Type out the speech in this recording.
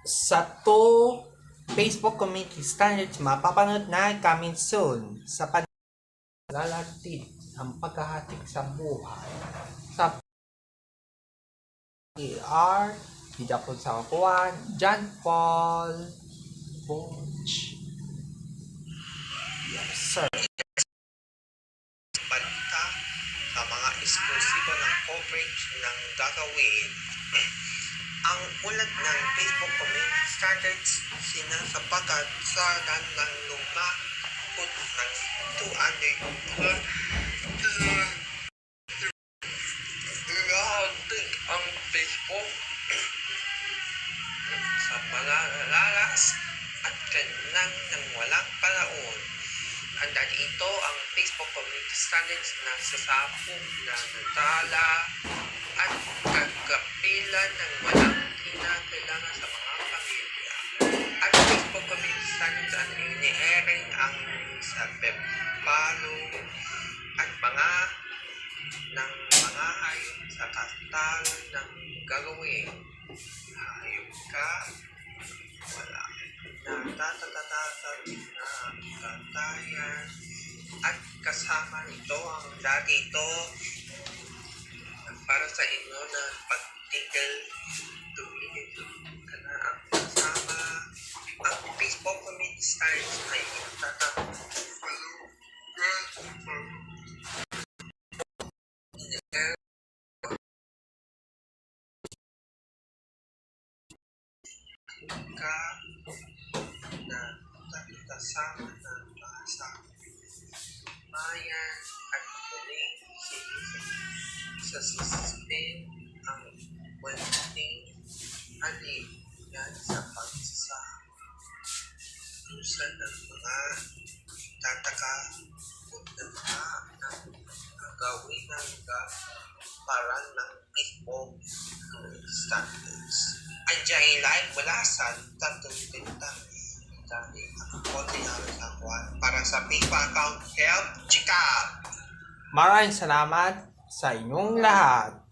Sa Facebook community standards mapapanood na coming soon sa paglalatid ang paghahatik sa buhay sa PR Hidapon sa Juan John Paul Bunch. Yes sir. Balita sa mga eksklusibo ng coverage ng gagawin. Ang ulat ng Facebook community standards sinasabagat sa ng lumahod ng 200 lahatig ang Facebook sa malalalas at kanang ng walang palaon. Handa ito ang Facebook community standards na sasabog na natala at kagapilan ng walang kinakailangan sa mga pamilya. At Facebook community standards ang iniering ang sa pepalo at mga hayop sa kastalan ng gagawin. Hayop ka, wala. Natatatatan na katayan at kasama nito ang dati ito para sa inyo na pagtigil tumigil ka na ang kasama ang Facebook community standards ay ka na kasama ng bahasa bayan at muling sa system ang welding alin yan sa pagsasalusan ng mga tataka at ng gawin ng parang ng Facebook standards. Andiyan live wala sa tatong bintang dahil ako tinawag sa Juan para sa PayPal account help chika. Maraming salamat sa inyong lahat.